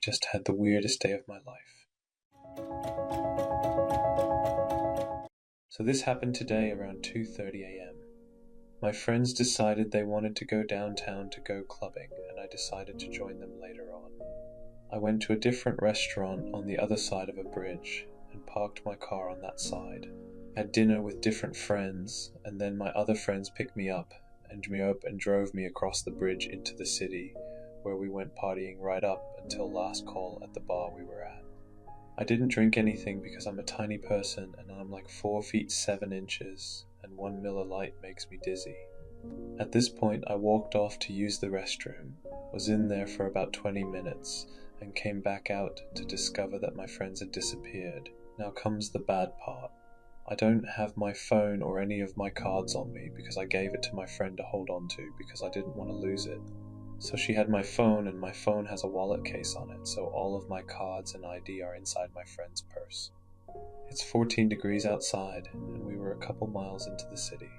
just had the weirdest day of my life. So this happened today around 2:30 a.m. My friends decided they wanted to go downtown to go clubbing, and I decided to join them later on. I went to a different restaurant on the other side of a bridge and parked my car on that side. Had dinner with different friends, and then my other friends picked me up and drove me across the bridge into the city, where we went partying right up until last call at the bar we were at. I didn't drink anything because I'm a tiny person and I'm like 4 feet 7 inches, and 1 Miller Lite makes me dizzy. At this point, I walked off to use the restroom, was in there for about 20 minutes, and came back out to discover that my friends had disappeared. Now comes the bad part. I don't have my phone or any of my cards on me because I gave it to my friend to hold on to because I didn't want to lose it. So she had my phone, and my phone has a wallet case on it, so all of my cards and ID are inside my friend's purse. It's 14 degrees outside, and we were a couple miles into the city.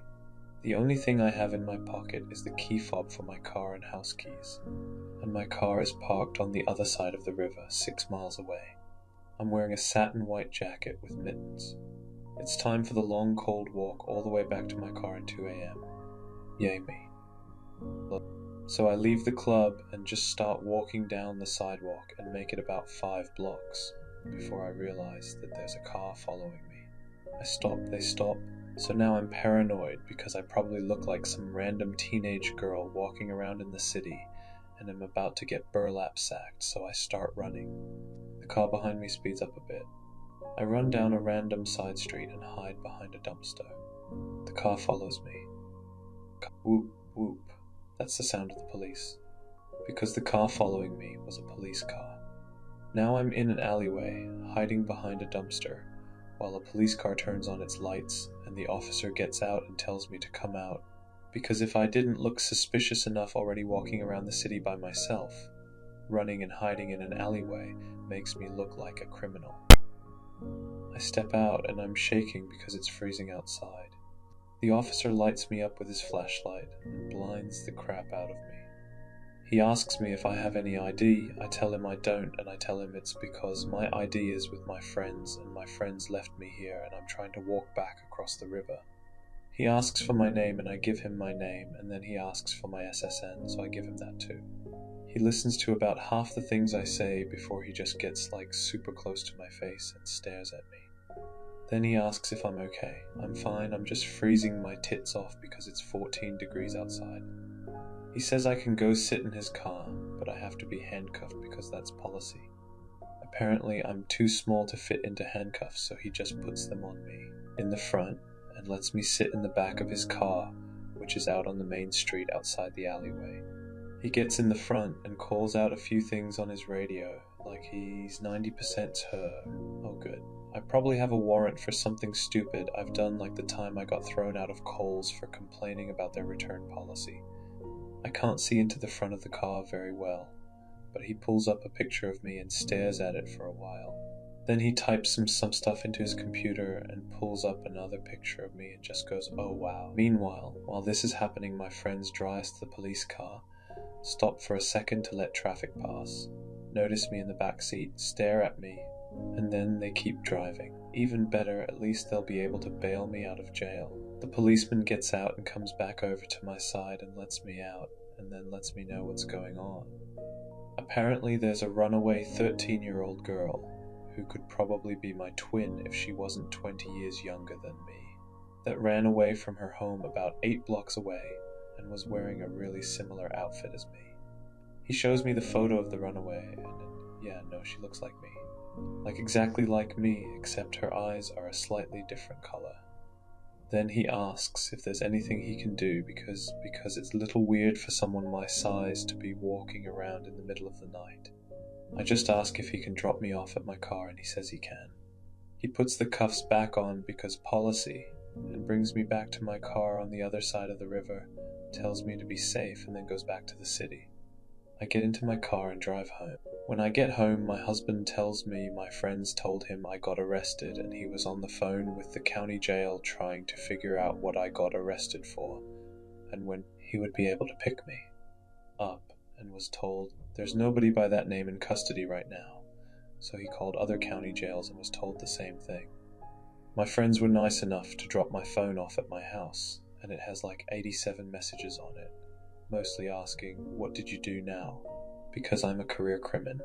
The only thing I have in my pocket is the key fob for my car and house keys, and my car is parked on the other side of the river, 6 miles away. I'm wearing a satin white jacket with mittens. It's time for the long cold walk all the way back to my car at 2 a.m. Yay me. So I leave the club and just start walking down the sidewalk and make it about 5 blocks before I realize that there's a car following me. I stop, they stop, so now I'm paranoid because I probably look like some random teenage girl walking around in the city and am about to get burlap sacked, so I start running. The car behind me speeds up a bit. I run down a random side street and hide behind a dumpster. The car follows me. Whoop, whoop. That's the sound of the police. Because the car following me was a police car. Now I'm in an alleyway, hiding behind a dumpster, while a police car turns on its lights and the officer gets out and tells me to come out. Because if I didn't look suspicious enough already walking around the city by myself, running and hiding in an alleyway makes me look like a criminal. I step out and I'm shaking because it's freezing outside. The officer lights me up with his flashlight and blinds the crap out of me. He asks me if I have any ID. I tell him I don't, and I tell him it's because my ID is with my friends and my friends left me here and I'm trying to walk back across the river. He asks for my name and I give him my name, and then he asks for my SSN, so I give him that too. He listens to about half the things I say before he just gets like super close to my face and stares at me. Then he asks if I'm okay. I'm fine, I'm just freezing my tits off because it's 14 degrees outside. He says I can go sit in his car, but I have to be handcuffed because that's policy. Apparently I'm too small to fit into handcuffs, so he just puts them on me in the front and lets me sit in the back of his car, which is out on the main street outside the alleyway. He gets in the front and calls out a few things on his radio, like he's 90% her. Oh good. I probably have a warrant for something stupid I've done, like the time I got thrown out of Kohl's for complaining about their return policy. I can't see into the front of the car very well, but he pulls up a picture of me and stares at it for a while. Then he types some stuff into his computer and pulls up another picture of me and just goes, oh wow. Meanwhile, while this is happening, my friends drive to the police car, stop for a second to let traffic pass, notice me in the back seat, stare at me, and then they keep driving. Even better, at least they'll be able to bail me out of jail. The policeman gets out and comes back over to my side and lets me out, and then lets me know what's going on. Apparently there's a runaway 13-year-old girl, who could probably be my twin if she wasn't 20 years younger than me, that ran away from her home about 8 blocks away and was wearing a really similar outfit as me. He shows me the photo of the runaway, and yeah, no, she looks like me. Like exactly like me, except her eyes are a slightly different color. Then he asks if there's anything he can do because it's a little weird for someone my size to be walking around in the middle of the night. I just ask if he can drop me off at my car, and he says he can. He puts the cuffs back on because policy, and brings me back to my car on the other side of the river, tells me to be safe, and then goes back to the city. I get into my car and drive home. When I get home, my husband tells me my friends told him I got arrested and he was on the phone with the county jail trying to figure out what I got arrested for and when he would be able to pick me up, and was told There's nobody by that name in custody right now, so he called other county jails and was told the same thing. My friends were nice enough to drop my phone off at my house, and it has like 87 messages on it, mostly asking, "What did you do now?" Because I'm a career crimin.